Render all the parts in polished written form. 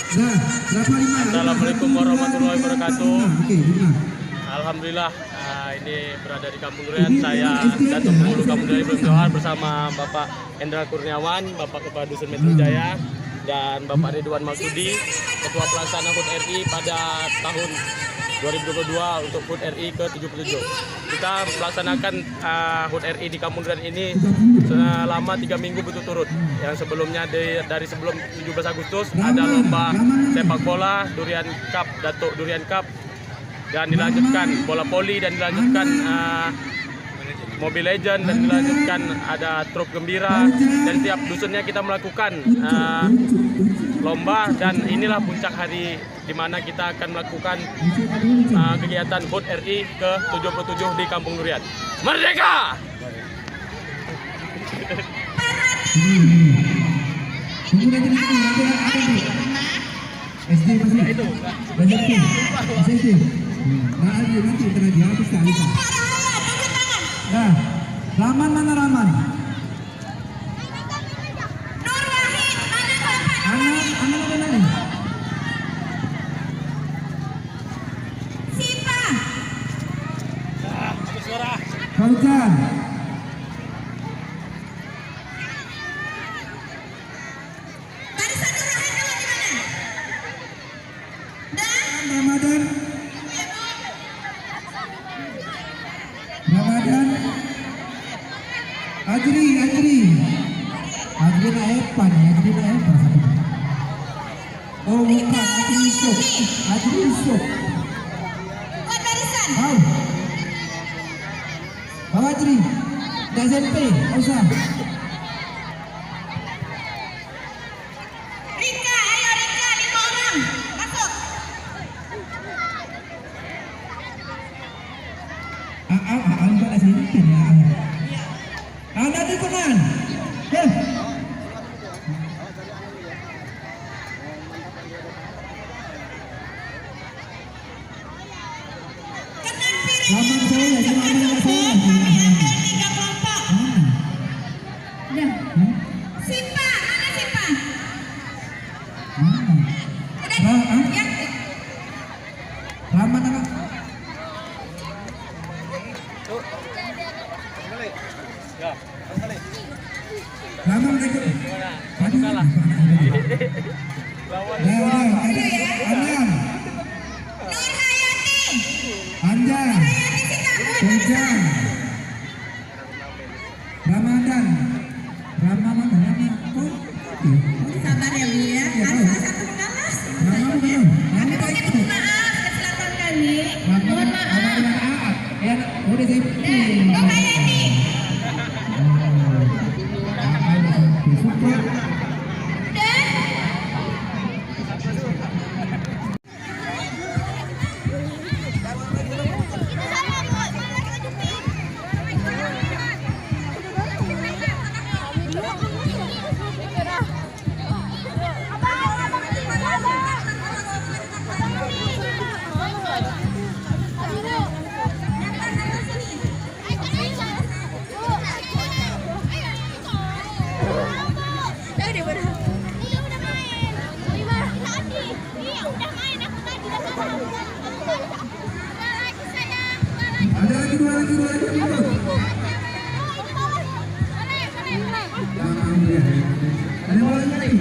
Assalamualaikum warahmatullahi wabarakatuh. Alhamdulillah, ini berada di Kampung Durian. Saya Datuk Penghulu Kampung Durian Ibrahim Johar bersama Bapak Hendra Kurniawan, Bapak Kepala Dusun Metro Jaya, dan Bapak Ridwan Maksudi, Ketua Pelaksana HUT RI pada tahun 2022 untuk HUT RI ke-77. Kita melaksanakan HUT RI di Kampung Durian ini selama 3 minggu berturut-turut. Yang sebelumnya dari sebelum 17 Agustus ada lomba sepak bola Durian Cup, Datuk Durian Cup, dan dilanjutkan bola voli, dan dilanjutkan Mobile Legend, dan dilanjutkan ada truk gembira, dan tiap dusunnya kita melakukan lomba, dan inilah puncak hari di mana kita akan melakukan kegiatan HUT RI ke-77 di Kampung Durian. Merdeka! SD masih itu SD nanti kena dia habis kali. Nah, Rahman mana Rahman? Anak mana nih? Sipa. Suara. Fauzan. Ramadan, Ajri na Epan, satu. Oh bukan, Ajri Yusuf. Buat barisan. Bawa Ajri, dah SMP, usah. Rika, ayo Rika, 5 orang, masuk. Anda sini kan ya. Anda di kanan. Kanan saya, saya. 3 kelompok. Udah. Simpa, mana Simpa? Udah. Rahman apa? Ya, Rahman ikut. Aduh kalah. Lawan Anjar, Ujang, Ramadan, sabar ya Bu ya. Ada satu mengalas. Kami pakai maaf kesilapan kami. Mohon maaf. Ya, udah saya. Doa ini. Ada lagi dua lagi. Ada bola lagi.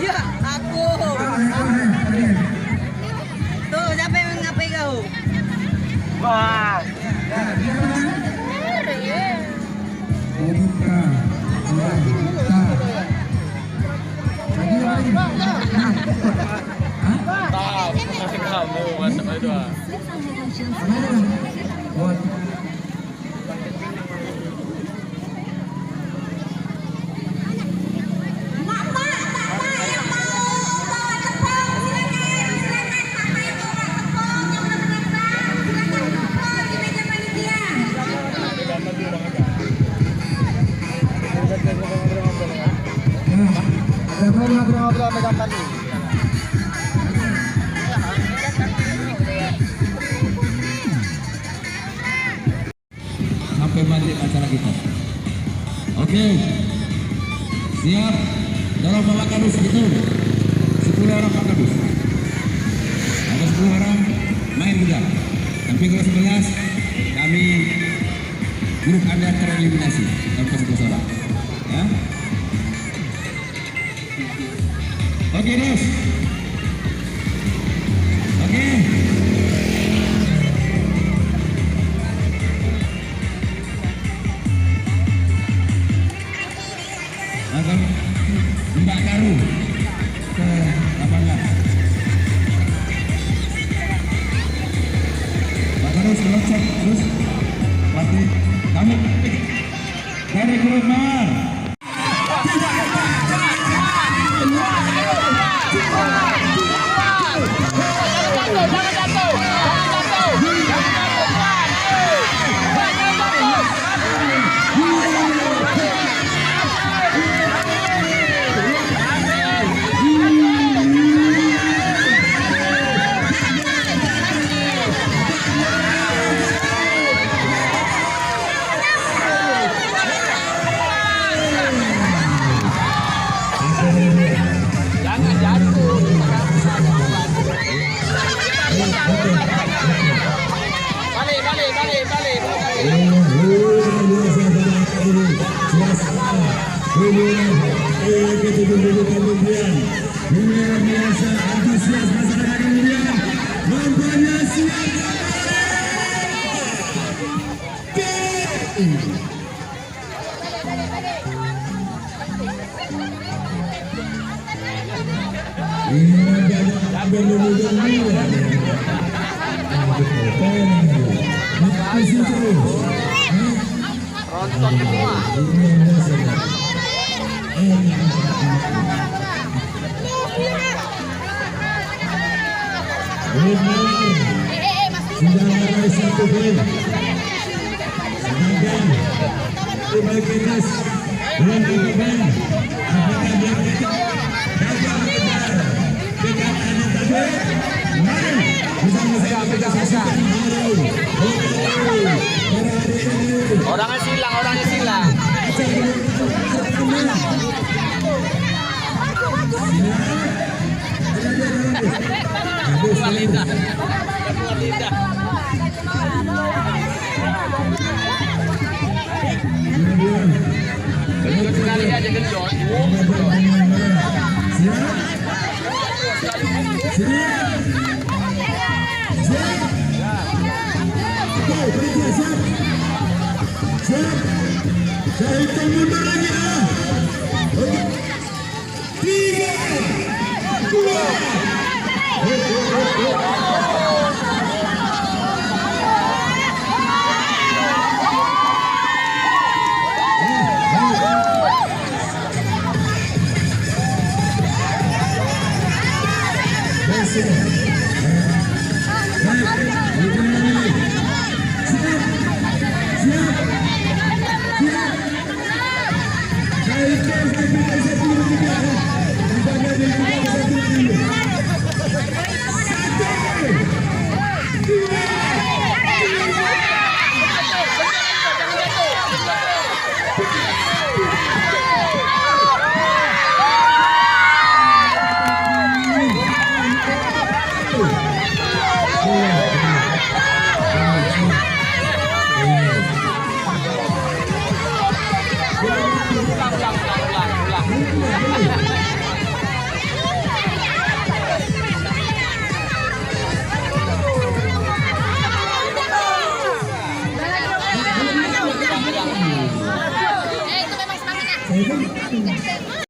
Ya, aku. Tuh, siapa yang ngapain kau? Wah. Kamu mantap itu. Ngobrol-ngobrol megang tadi. kita. Oke. Siap. Tolong bawa kardus itu. 10 orang bawa kardus. Ada 10 orang main juga. Tapi kalau 11 kami grup Anda tereliminasi tanpa 11 orang. Ya. Oke, Des. Oke. Akan Mbak Karu ke lapangan. Mbak Karu selesai terus pelatih kami dari grup Mar. Luar biasa antusias masyarakat kemudian nampaknya siap. Rontok semua. Sudah ada 1 poin. Sedangkan Ubaikinas belum dibeban. Apakah dia dapat mengejar dekatan tadi? Mari bersama-sama kita saksikan. Orangnya silang. Lidah. Sekali aja genjot. Saya hitung mundur lagi.